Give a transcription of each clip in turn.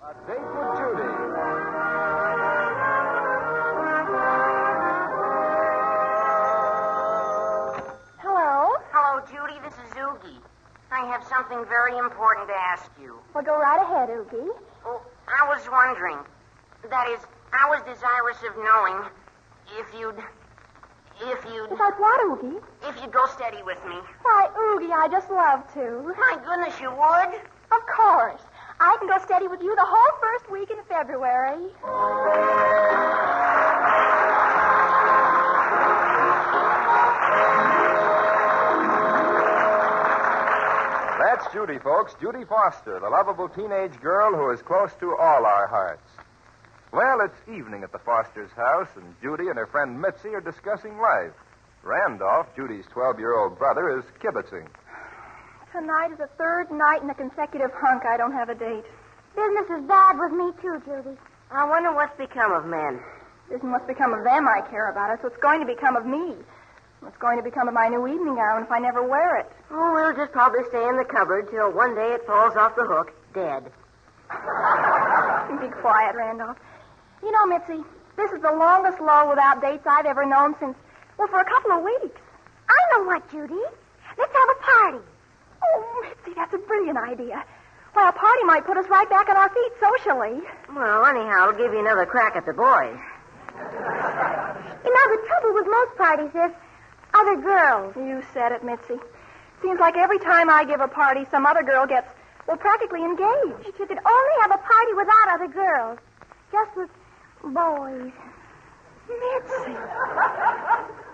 A Date with Judy. Hello? Hello, Judy. This is Oogie. I have something very important to ask you. Well, go right ahead, Oogie. Oh, I was wondering. That is, I was desirous of knowing if you'd About what, Oogie? if you'd go steady with me. Why, Oogie, I just love to. My goodness, you would? Of course. I can go steady with you the whole first week in February. That's Judy, folks. Judy Foster, the lovable teenage girl who is close to all our hearts. Well, it's evening at the Foster's house, and Judy and her friend Mitzi are discussing life. Randolph, Judy's 12-year-old brother, is kibitzing. Tonight is the third night in a consecutive hunk I don't have a date. Business is bad with me, too, Judy. I wonder what's become of men. It isn't what's become of them I care about. It's what's going to become of me. What's going to become of my new evening gown if I never wear it. Oh, we'll just probably stay in the cupboard till one day it falls off the hook, dead. Be quiet, Randolph. You know, Mitzi, this is the longest lull without dates I've ever known since, well, for a couple of weeks. I know what, Judy. Let's have a party. Oh, Mitzi, that's a brilliant idea. Why, a party might put us right back on our feet socially. Well, anyhow, I'll give you another crack at the boys. You know, the trouble with most parties is other girls. You said it, Mitzi. Seems like every time I give a party, some other girl gets, well, practically engaged. If you could only have a party without other girls. Just with boys. Mitzi.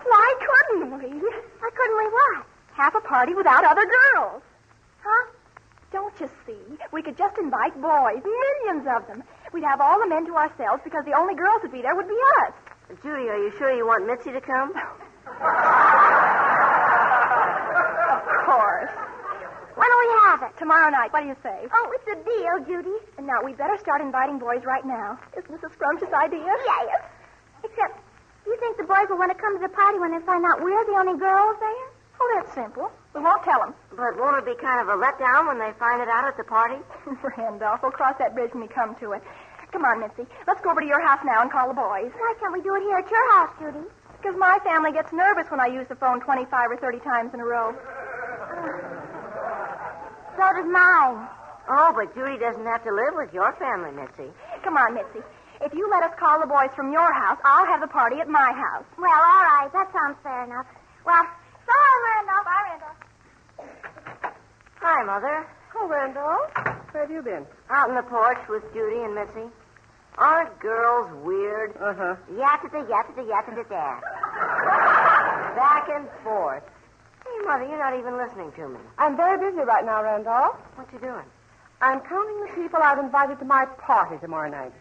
Why couldn't we? Why couldn't we what? Have a party without other girls. Huh? Don't you see? We could just invite boys, millions of them. We'd have all the men to ourselves because the only girls would be there would be us. Judy, are you sure you want Mitzi to come? Of course. When do we have it? Tomorrow night. What do you say? Oh, it's a deal, Judy. And now, we'd better start inviting boys right now. Isn't this a scrumptious idea? Yes. Except, you think the boys will want to come to the party when they find out we're the only girls there? Oh, that's simple. We won't tell them. But won't it be kind of a letdown when they find it out at the party? Randolph, we'll cross that bridge when we come to it. Come on, Mitzi. Let's go over to your house now and call the boys. Why can't we do it here at your house, Judy? Because my family gets nervous when I use the phone 25 or 30 times in a row. So does mine. Oh, but Judy doesn't have to live with your family, Mitzi. Come on, Mitzi. If you let us call the boys from your house, I'll have the party at my house. Well, all right. That sounds fair enough. Well, so long, Randolph. Bye, Randolph. Hi, Mother. Oh, Randolph. Where have you been? Out on the porch with Judy and Mitzi. Aren't girls weird? Uh-huh. Yatta-da, yatta-da, yatta-da-da. Back and forth. Hey, Mother, you're not even listening to me. I'm very busy right now, Randolph. What you doing? I'm counting the people I've invited to my party tomorrow night.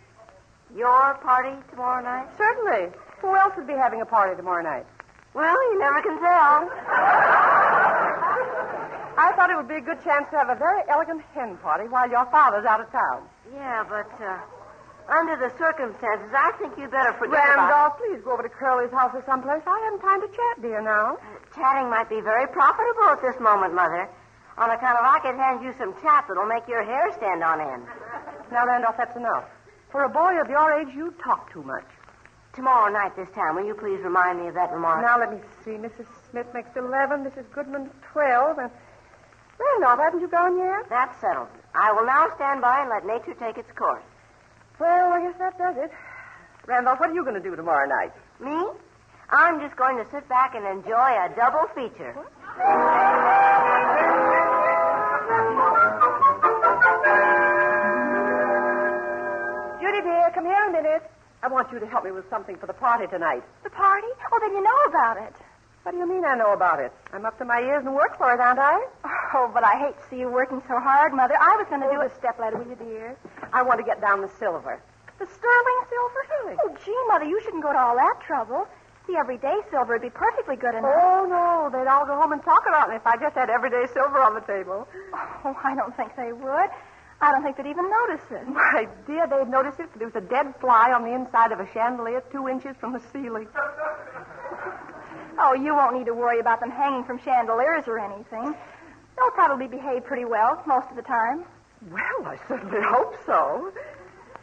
Your party tomorrow night? Certainly. Who else would be having a party tomorrow night? Well, you never can tell. I thought it would be a good chance to have a very elegant hen party while your father's out of town. Yeah, but under the circumstances, I think you'd better forget Randolph, please go over to Curly's house or someplace. I haven't time to chat, dear, now. Chatting might be very profitable at this moment, Mother. On account of I could hand you some chat that'll make your hair stand on end. Now, Randolph, that's enough. For a boy of your age, you talk too much. Tomorrow night this time, will you please remind me of that remark? Now, let me see. Mrs. Smith makes 11, Mrs. Goodman 12, and... Randolph, haven't you gone yet? That's settled. I will now stand by and let nature take its course. Well, I guess that does it. Randolph, what are you going to do tomorrow night? Me? I'm just going to sit back and enjoy a double feature. Judy, dear, come here a minute. I want you to help me with something for the party tonight. The party? Oh, then you know about it. What do you mean I know about it? I'm up to my ears in work for it, aren't I? Oh, but I hate to see you working so hard, Mother. I was going to do a stepladder, will you, dear? I want to get down the silver. The sterling silver? Really? Oh, gee, Mother, you shouldn't go to all that trouble. The everyday silver would be perfectly good enough. Oh, no. They'd all go home and talk about me if I just had everyday silver on the table. Oh, I don't think they would. I don't think they'd even notice it. My dear, they'd notice it if there was a dead fly on the inside of a chandelier 2 inches from the ceiling. Oh, you won't need to worry about them hanging from chandeliers or anything. They'll probably behave pretty well most of the time. Well, I certainly hope so.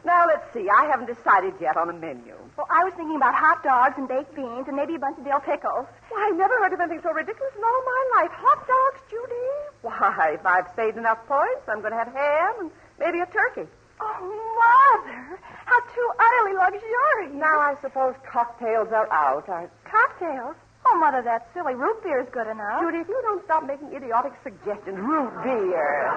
Now, let's see. I haven't decided yet on a menu. Well, I was thinking about hot dogs and baked beans and maybe a bunch of dill pickles. Why, I never heard of anything so ridiculous in all my life. Hot dogs, Judy? Why, if I've saved enough points, I'm going to have ham and maybe a turkey. Oh, Mother, how too utterly luxurious. Now, I suppose cocktails are out. Cocktails? Oh, Mother, that's silly. Root beer's good enough. Judy, if you don't stop making idiotic suggestions, root beer.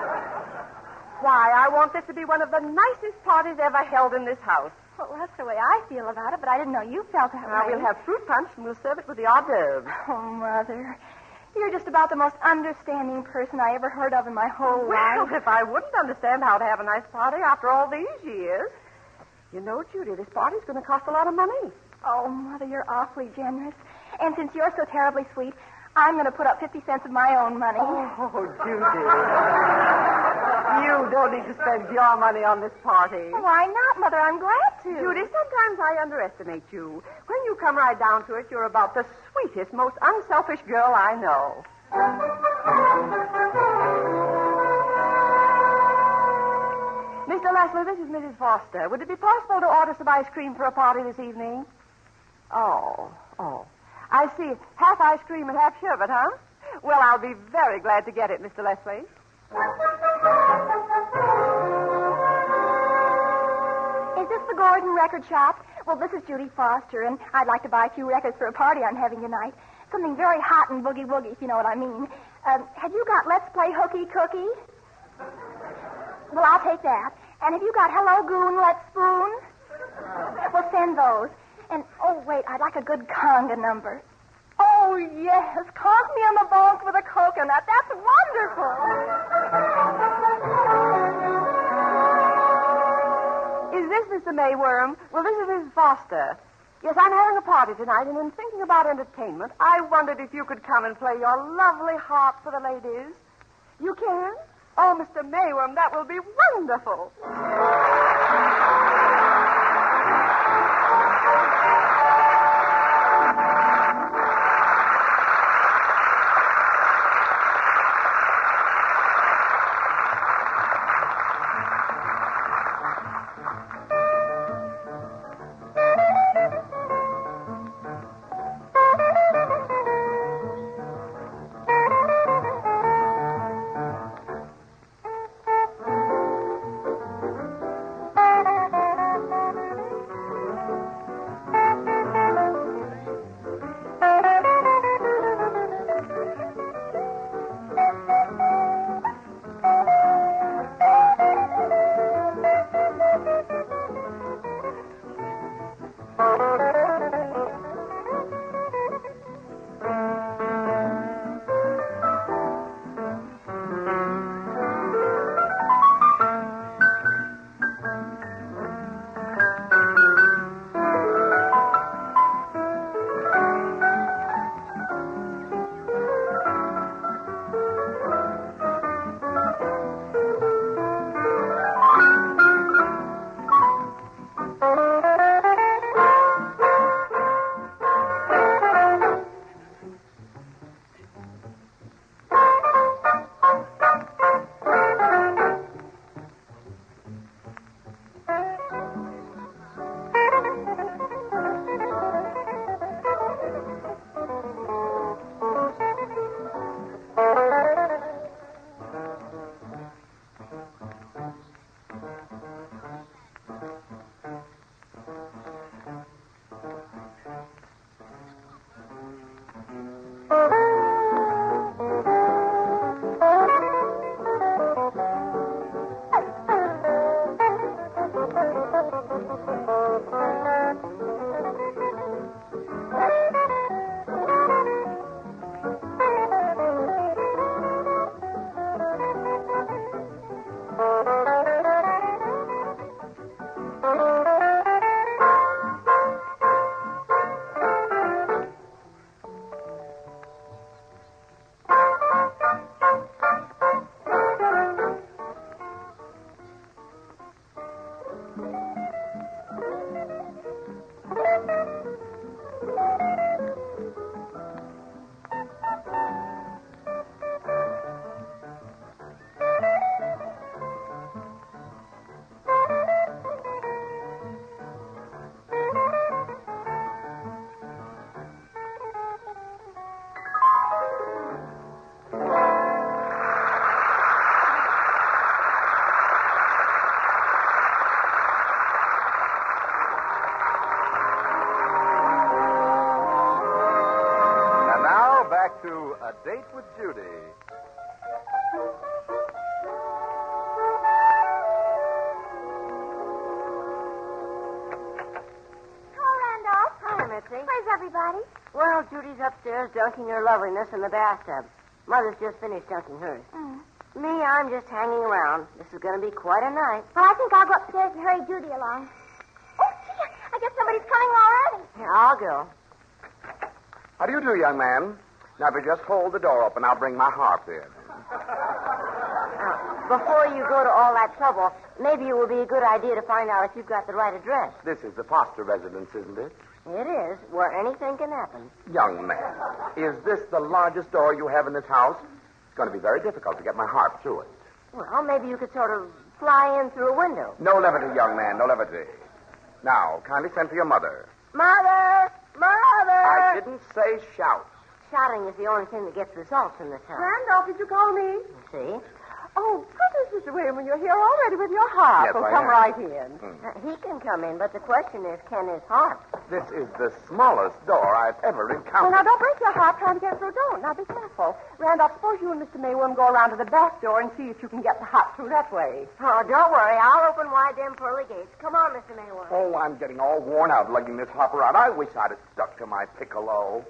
Why, I want this to be one of the nicest parties ever held in this house. Well, that's the way I feel about it, but I didn't know you felt that Now, way. we'll have fruit punch, and we'll serve it with the hors d'oeuvres. Oh, Mother, you're just about the most understanding person I ever heard of in my whole Well, life. if I wouldn't understand how to have a nice party after all these years. You know, Judy, this party's going to cost a lot of money. Oh, Mother, you're awfully generous. And since you're so terribly sweet, I'm going to put up 50 cents of my own money. Oh, Judy. You don't need to spend your money on this party. Why not, Mother? I'm glad to. Judy, sometimes I underestimate you. When you come right down to it, you're about the sweetest, most unselfish girl I know. Mr. Leslie, this is Mrs. Foster. Would it be possible to order some ice cream for a party this evening? Oh. I see. Half ice cream and half sherbet, huh? Well, I'll be very glad to get it, Mr. Leslie. Is this the Gordon record shop? Well, this is Judy Foster, and I'd like to buy a few records for a party I'm having tonight. Something very hot and boogie-woogie, if you know what I mean. Have you got Let's Play Hooky Cookie? Well, I'll take that. And have you got Hello Goon, Let's Spoon? Well, send those. And, oh, wait, I'd like a good conga number. Oh, yes, conk me on the bones with a coconut. That's wonderful. Is this Mr. Mayworm? Well, this is Mrs. Foster. Yes, I'm having a party tonight, and in thinking about entertainment, I wondered if you could come and play your lovely harp for the ladies. You can? Oh, Mr. Mayworm, that will be wonderful. Hello, Randolph. Hi, Mitzi. Where's everybody? Well, Judy's upstairs dunking her loveliness in the bathtub. Mother's just finished dunking hers. Me, I'm just hanging around. This is going to be quite a night. Well, I think I'll go upstairs and hurry Judy along. Oh, gee, I guess somebody's coming already. Here, I'll go. How do you do, young man? Now, if you just hold the door open, I'll bring my harp in. Before you go to all that trouble, maybe it would be a good idea to find out if you've got the right address. This is the Foster residence, isn't it? It is, where anything can happen. Young man, is this the largest door you have in this house? It's going to be very difficult to get my harp through it. Well, maybe you could sort of fly in through a window. No levity, young man, no levity. Now, kindly send for your mother. Mother! Mother! I didn't say shout. Shouting is the only thing that gets results in this house. Randolph, did you call me? See? Oh, goodness, Mr. William, you're here already with your harp. Yes, well, I come am. right in. He can come in, but the question is, can his harp? This is the smallest door I've ever Well, encountered. now, don't break your harp trying to get through. Don't. Now, be careful. Randolph, suppose you and Mr. Mayworm go around to the back door and see if you can get the harp through that way. Oh, don't worry. I'll open wide them pearly gates. Come on, Mr. Mayworm. Oh, I'm getting all worn out lugging this harp around. I wish I'd have stuck to my piccolo.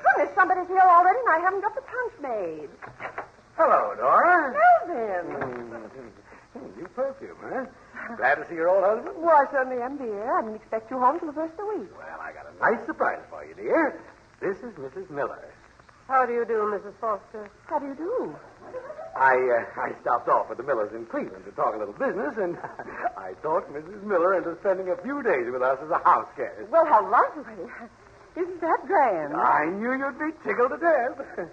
Goodness, somebody's here already, and I haven't got the punch made. Hello, Dora. Melvin. New perfume, huh? Glad to see your old husband? Well, I certainly am, dear. I didn't expect you home till the first of the week. Well, I got a nice surprise for you, dear. This is Mrs. Miller. How do you do, Mrs. Foster? How do you do? I stopped off with the Millers in Cleveland to talk a little business, and I talked Mrs. Miller into spending a few days with us as a house guest. Well, how lovely. Isn't that grand? I knew you'd be tickled to death.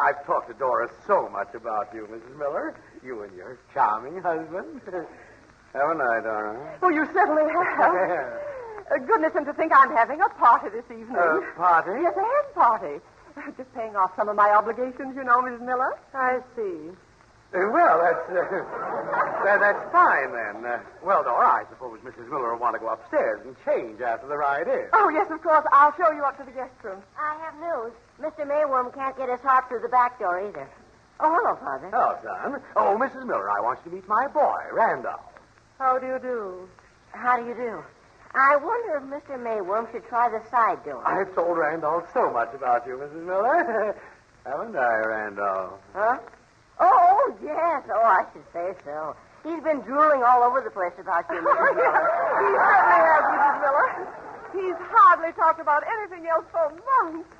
I've talked to Dora so much about you, Mrs. Miller. You and your charming husband. Haven't I, Dora? Oh, you certainly have. Goodness, and to think I'm having a party this evening. A party? Yes, a hen party. Just paying off some of my obligations, you know, Mrs. Miller. I see. Well, that's fine, then. Well, Dora, I suppose Mrs. Miller will want to go upstairs and change after the ride in. Oh, yes, of course. I'll show you up to the guest room. I have news. Mr. Mayworm can't get his harp through the back door either. Oh, hello, Father. Oh, son. Oh, Mrs. Miller, I want you to meet my boy, Randolph. How do you do? How do you do? I wonder if Mr. Mayworm should try the side door. I've told Randolph so much about you, Mrs. Miller. Haven't I, Randolph? Huh? Oh, yes. Oh, I should say so. He's been drooling all over the place about you, Mrs. Miller. He certainly has, Mrs. Miller. He's hardly talked about anything else for months.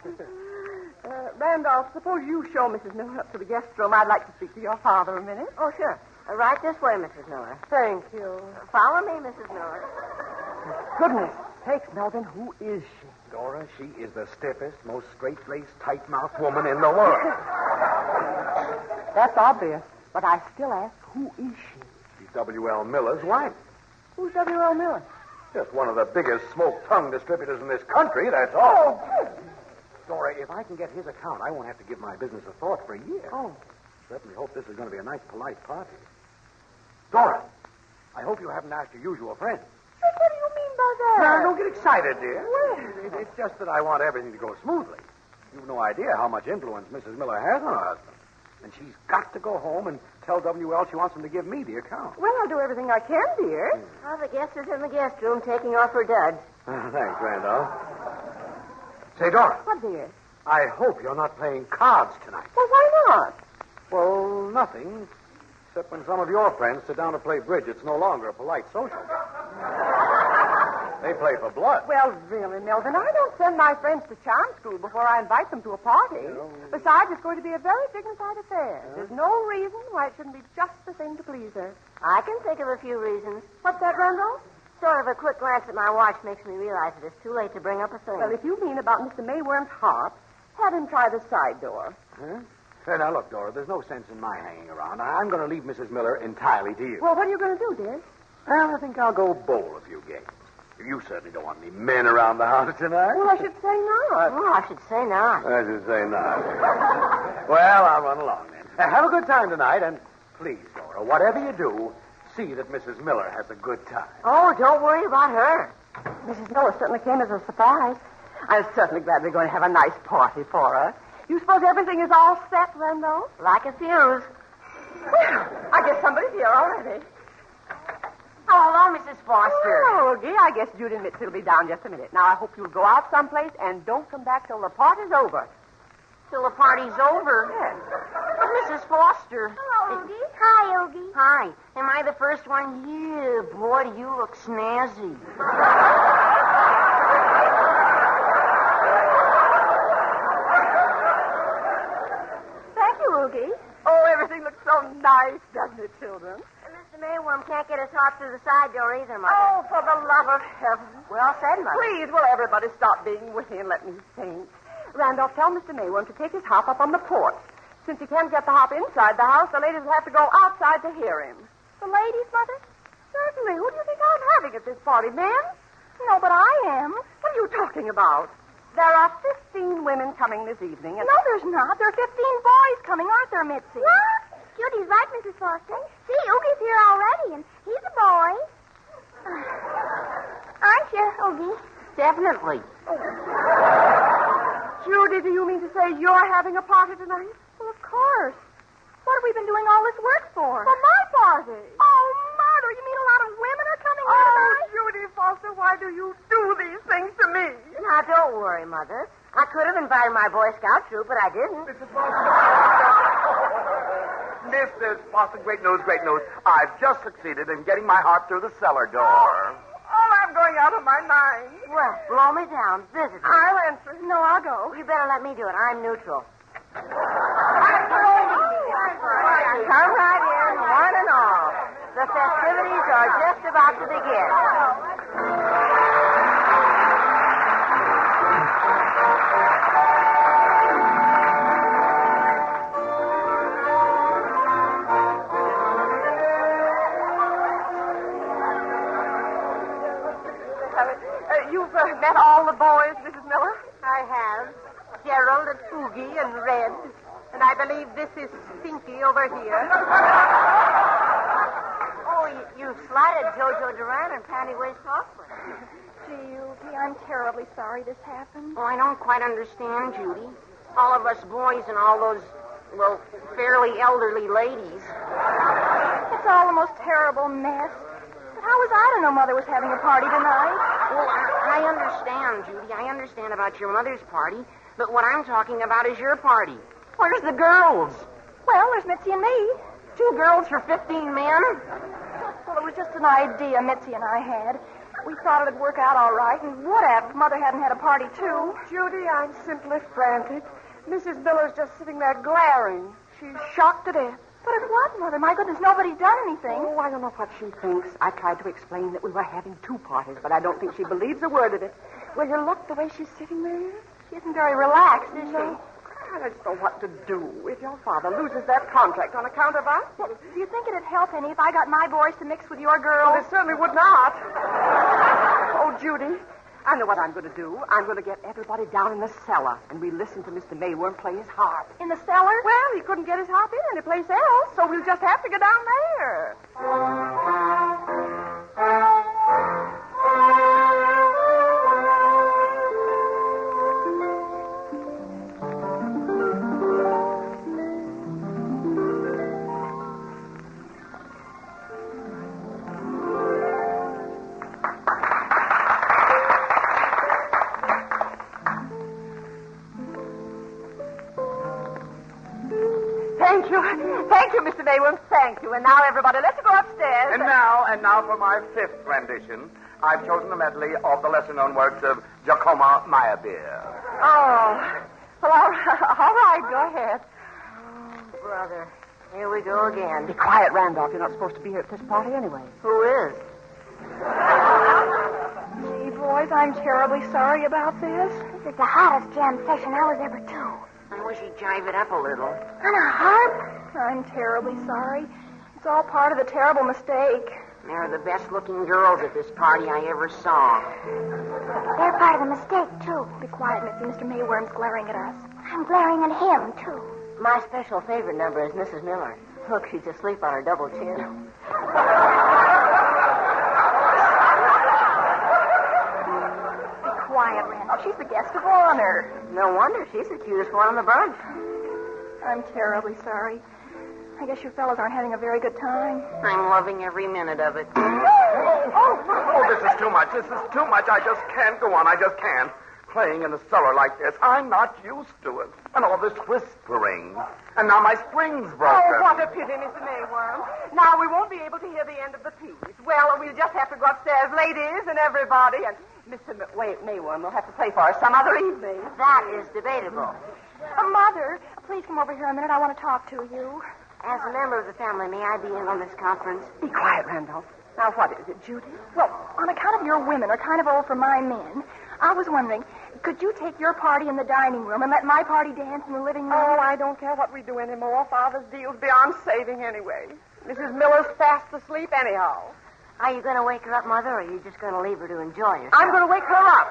Randolph, suppose you show Mrs. Miller up to the guest room. I'd like to speak to your father a minute. Oh, sure. Right this way, Mrs. Miller. Thank you. Follow me, Mrs. Miller. Goodness sakes, Melvin, who is she? Dora, she is the stiffest, most straight-laced, tight-mouthed woman in the world. That's obvious, but I still ask, who is she? She's W.L. Miller's wife. Who's W.L. Miller? Just one of the biggest smoke-tongue distributors in this country, that's all. Oh, Dora, if I can get his account, I won't have to give my business a thought for a year. Oh. Certainly hope this is going to be a nice, polite party. Dora, I hope you haven't asked your usual friends. What do you mean by that? Now, don't get excited, dear. It's just that I want everything to go smoothly. You've no idea how much influence Mrs. Miller has on her husband. And she's got to go home and tell W.L. she wants him to give me the account. Well, I'll do everything I can, dear. Oh, the guest is in the guest room taking off her duds. Thanks, Randolph. Say, Dora, What, dear? I hope you're not playing cards tonight. Well, why not? Well, nothing. Except when some of your friends sit down to play bridge, it's no longer a polite social. They play for blood. Well, really, Melvin, I don't send my friends to charm school before I invite them to a party. Besides, it's going to be a very dignified affair. There's no reason why it shouldn't be just the thing to please her. I can think of a few reasons. What's that, Randolph? Sort of a quick glance at my watch makes me realize that it's too late to bring up a thing. Well, if you mean about Mr. Mayworm's harp, have him try the side door. Huh? Now, look, Dora, there's no sense in my hanging around. I'm going to leave Mrs. Miller entirely to you. Well, what are you going to do, dear? Well, I think I'll go bowl a few games. You certainly don't want any men around the house tonight. Well, I should say not. Oh, I should say not. I should say not. Well, I'll run along then. Have a good time tonight, and please, Dora, whatever you do, see that Mrs. Miller has a good time. Oh, don't worry about her. Mrs. Miller certainly came as a surprise. I'm certainly glad we're going to have a nice party for her. You suppose everything is all set, Randolph? Like a fuse. Well, I guess somebody's here already. Oh, hello, Mrs. Foster. Oh, Ogie, I guess Judy and Mitzi will be down just a minute. Now, I hope you'll go out someplace and don't come back till the party's over. Till the party's over? Yes. But Mrs. Foster. Hello, Ogie. Hi, Ogie. Hi. Am I the first one here? Boy, do you look snazzy. Thank you, Oogie. Oh, everything looks so nice, doesn't it, children? Mr. Mayworm can't get his heart through the side door either, Mother. Oh, for the love of heaven. Well said, Mother. Please, will everybody stop being witty and let me think? Randolph, tell Mr. Mayworm to take his hop up on the porch. Since he can't get the hop inside the house, the ladies will have to go outside to hear him. The ladies, Mother? Certainly. Who do you think I'm having at this party, men? No, but I am. What are you talking about? There are 15 women coming this evening, and... No, there's not. There are 15 boys coming, aren't there, Mitzi? What? Judy's right, Mrs. Foster. See, Oogie's here already, and he's a boy. Aren't you, Oogie? Definitely. Judy, do you mean to say you're having a party tonight? Well, of course. What have we been doing all this work for? For my party. Oh, Mother, you mean a lot of women are coming here tonight? Judy Foster, why do you do these things to me? Now, don't worry, Mother. I could have invited my Boy Scout troop, but I didn't. Mrs. Foster. Mrs. Foster, great news, great news. I've just succeeded in getting my heart through the cellar door. Oh, I'm going out of my mind. Well, blow me down. Visit me. I'll answer. No, I'll go. You better let me do it. I'm neutral. Come right in, one and all. The festivities are just about to begin. You've met all the boys, Mrs. Miller? I have. Gerald and Oogie and Red. And I believe this is Stinky over here. Oh, you slighted Jojo Duran and Panty Waist Hoffman. Gee, Oogie, I'm terribly sorry this happened. Oh, I don't quite understand, Judy. All of us boys and all those, well, fairly elderly ladies. It's all the most terrible mess. But how was I to know Mother was having a party tonight? Well, I understand, Judy. I understand about your mother's party. But what I'm talking about is your party. Where's the girls? Well, there's Mitzi and me. 2 girls for 15 men? Well, it was just an idea Mitzi and I had. We thought it'd work out all right and would have if Mother hadn't had a party, too. Judy, I'm simply frantic. Mrs. Miller's just sitting there glaring. She's shocked to death. But at what, Mother? My goodness, nobody's done anything. Oh, I don't know what she thinks. I tried to explain that we were having 2 parties, but I don't think she believes a word of it. Will you look the way she's sitting there? She isn't very relaxed, is No. I just don't know what to do. If your father loses that contract on account of us, she? Do you think it'd help any if I got my boys to mix with your well, girls? it certainly would not. Oh, Judy, I know what I'm going to do. I'm going to get everybody down in the cellar, and we listen to Mr. Mayworm play his harp. In the cellar? Well, he couldn't get his harp in any place else, so we'll just have to go down there. Thank you, Mr. Mayworm. Thank you. And now, everybody, let's go upstairs. And now for my 5th rendition. I've chosen a medley of the lesser-known works of Giacomo Meyerbeer. Oh, well, all right, go ahead. Oh, brother. Here we go again. Be quiet, Randolph. You're not supposed to be here at this party anyway. Who is? Gee, boys, I'm terribly sorry about this. This is the hottest jam session I was ever to. I wish he'd jive it up a little. On a harp? I'm terribly sorry. It's all part of the terrible mistake. They're the best-looking girls at this party I ever saw. They're part of the mistake, too. Be quiet, Mitzi. Mr. Mayworm's glaring at us. I'm glaring at him, too. My special favorite number is Mrs. Miller. Look, she's asleep on her double chin. quiet, Randall. She's the guest of honor. No wonder. She's the cutest one on the bunch. I'm terribly sorry. I guess you fellas aren't having a very good time. I'm loving every minute of it. Oh, this is too much. This is too much. I just can't go on. I just can't. Playing in the cellar like this. I'm not used to it. And all this whispering. And now my spring's broken. Oh, what a pity, Mr. Mayworm. Now we won't be able to hear the end of the piece. Well, we'll just have to go upstairs, ladies and everybody, and Mr. Mayworm will have to play for us some other evening. That is debatable. Mother, please come over here a minute. I want to talk to you. As a member of the family, may I be in on this conference? Be quiet, Randolph. Now, what is it, Judy? Well, on account of your women are kind of old for my men, I was wondering, could you take your party in the dining room and let my party dance in the living room? Oh, I don't care what we do anymore. Father's deal's beyond saving anyway. Mrs. Miller's fast asleep anyhow. Are you going to wake her up, Mother, or are you just going to leave her to enjoy herself? I'm going to wake her up.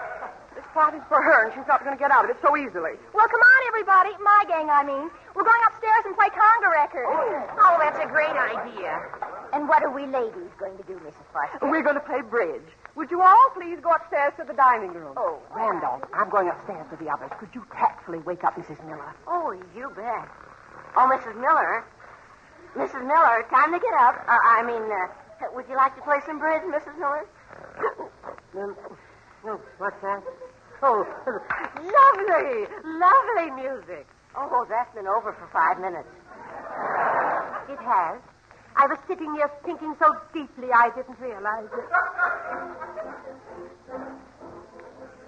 This party's for her, and she's not going to get out of it so easily. Well, come on, everybody. My gang, I mean. We're going upstairs and play conga records. Oh, that's a great idea. And what are we ladies going to do, Mrs. Foster? We're going to play bridge. Would you all please go upstairs to the dining room? Oh. Randolph, I'm going upstairs with the others. Could you tactfully wake up Mrs. Miller? Oh, you bet. Oh, Mrs. Miller. Mrs. Miller, time to get up. Would you like to play some bridge, Mrs. Miller? What's that? Oh, lovely, lovely music. Oh, that's been over for 5 minutes. It has. I was sitting here thinking so deeply I didn't realize it.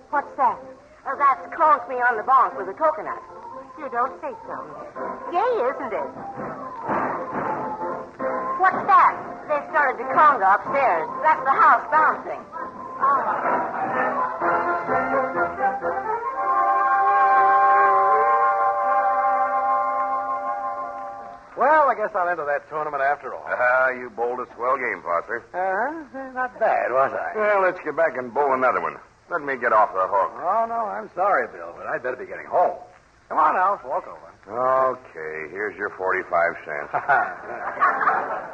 What's that? Oh, that's Conk Me on the Bonk with a coconut. You don't say so. Gay, isn't it? What's that? They started the conga upstairs. That's the house bouncing. Well, I guess I'll enter that tournament after all. You bowled a swell game, Foster. Not bad, was I? Well, let's get back and bowl another one. Let me get off the hook. Oh, no, I'm sorry, Bill, but I'd better be getting home. Come on, Alf, walk over. Okay, here's your 45 cents.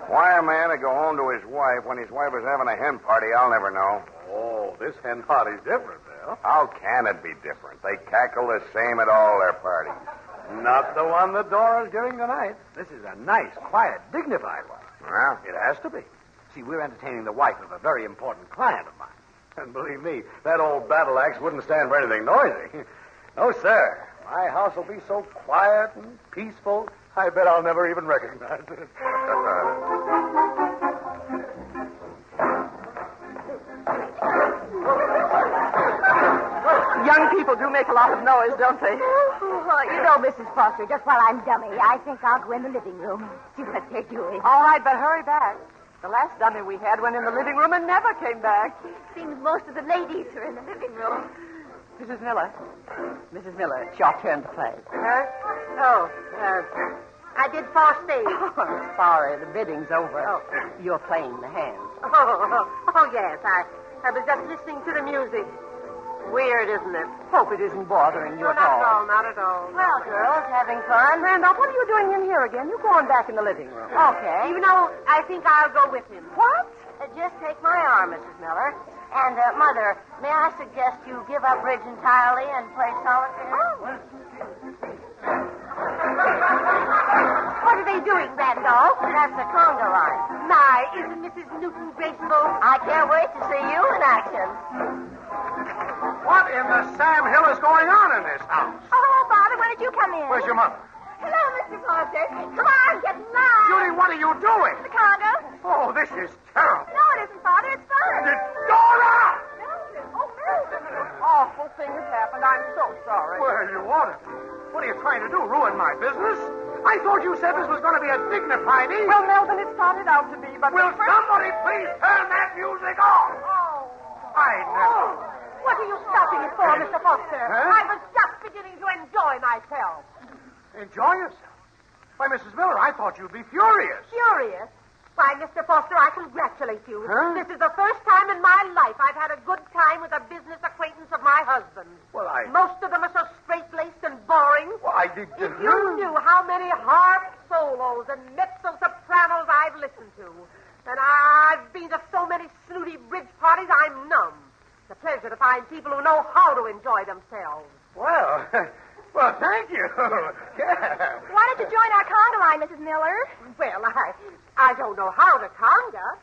Why a man to go home to his wife when his wife is having a hen party, I'll never know. Oh, this hen party's different, Bill. How can it be different? They cackle the same at all their parties. Not the one that Dora's giving tonight. This is a nice, quiet, dignified one. Well, It has to be. See, we're entertaining the wife of a very important client of mine. And believe me, that old battle axe wouldn't stand for anything noisy. No, sir. My house will be so quiet and peaceful, I bet I'll never even recognize it. Young people do make a lot of noise, don't they? You know, Mrs. Foster, just while I'm dummy, I think I'll go in the living room. See what they're doing. All right, but hurry back. The last dummy we had went in the living room and never came back. Seems most of the ladies are in the living room. Mrs. Miller, it's your turn to play. I did false stage. Oh, sorry, the bidding's over. Oh. You're playing the hand. Oh, yes. I was just listening to the music. Weird, isn't it? Hope it isn't bothering you No, at not all. at all, not at all. Well, girls, having fun. Randolph, what are you doing in here again? You go on back in the living room. Okay. Even though I think I'll go with him. What? Just take my arm, Mrs. Miller. And, Mother, may I suggest you give up bridge entirely and play solitaire? What are they doing, Randolph? That's the conga line. My, isn't Mrs. Newton graceful? I can't wait to see you in action. What in the Sam Hill is going on in this house? Oh, Father, when did you come in? Where's your mother? Hello, Mr. Foster. Come on, get in line. Judy, what are you doing? The conga. Oh, this is terrible. No, it isn't, Father. It's fun. Dora! Oh, Mildred. Awful thing has happened. I'm so sorry. Well, you ought to. What are you trying to do, ruin my business? I thought you said this was going to be a dignified evening. Well, Melvin, it started out to be, but... Will somebody please turn that music off? I never... What are you stopping it for, Mr. Foster? Huh? I was just beginning to enjoy myself. Enjoy yourself. Why, Mrs. Miller, I thought you'd be furious. Furious? Why, Mr. Foster, I congratulate you. Huh? This is the first time in my life I've had a good time with a business acquaintance of my husband. Well, Most of them are so straight-laced and boring. Well, I did... If you knew how many harp solos and mezzo-sopranos I've listened to, and I've been to so many snooty bridge parties, I'm numb. The pleasure to find people who know how to enjoy themselves. Well, well, thank you. Yeah. Why don't you join our conga line, Mrs. Miller? Well, I don't know how to conga,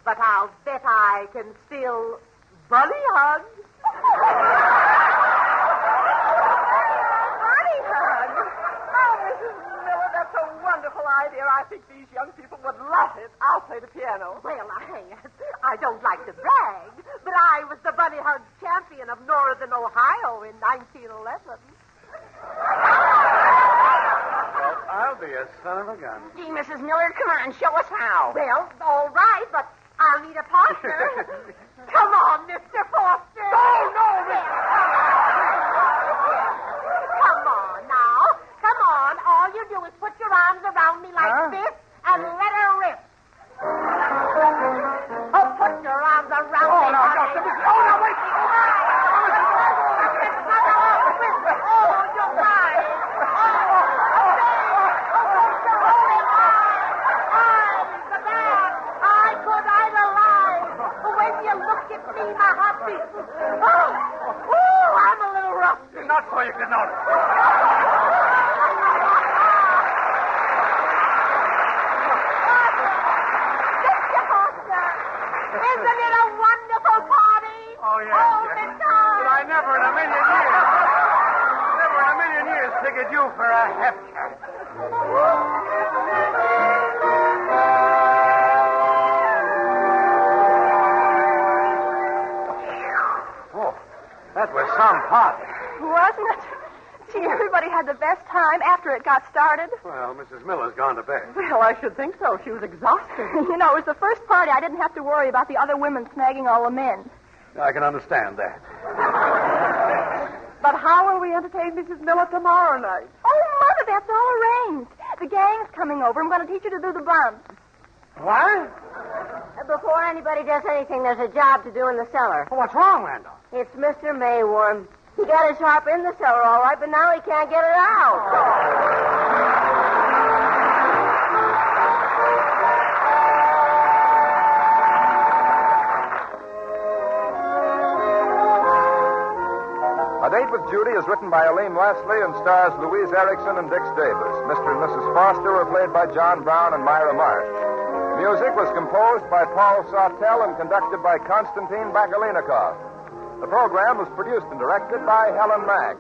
but I'll bet I can still bunny hug. Bunny hug? Oh, Mrs. Miller, that's a wonderful idea. I think these young people would love it. I'll play the piano. Well, I don't like to brag, but I was the bunny hug champion of Northern Ohio in 1911. Well, I'll be a son of a gun. Gee, Mrs. Miller, come on, show us how. Well, all right, but I'll need a partner. Come on, Mr. Foster. No, Come on, now. Come on. All you do is put your arms around me like this and let her rip. Oh, put your arms around me. No, wait. Oh, you're mine. My heart beats. Oh, I'm a little rusty. Not so you can know. Mr. Foster, isn't it a wonderful party? Oh, yes. All the time. But I never in a million years figured you for a hepcat. That was some party. Wasn't it? Gee, everybody had the best time after it got started. Well, Mrs. Miller's gone to bed. Well, I should think so. She was exhausted. You know, it was the first party I didn't have to worry about the other women snagging all the men. I can understand that. But how will we entertain Mrs. Miller tomorrow night? Oh, Mother, that's all arranged. The gang's coming over. I'm going to teach you to do the buns. What? Before anybody does anything, there's a job to do in the cellar. Oh, what's wrong, Randall? It's Mr. Mayworm. He got his harp in the cellar all right, but now he can't get it out. A Date with Judy is written by Elaine Wesley and stars Louise Erickson and Dix Davis. Mr. and Mrs. Foster were played by John Brown and Myra Marsh. Music was composed by Paul Sawtell and conducted by Konstantin Bakalinikov. The program was produced and directed by Helen Mack.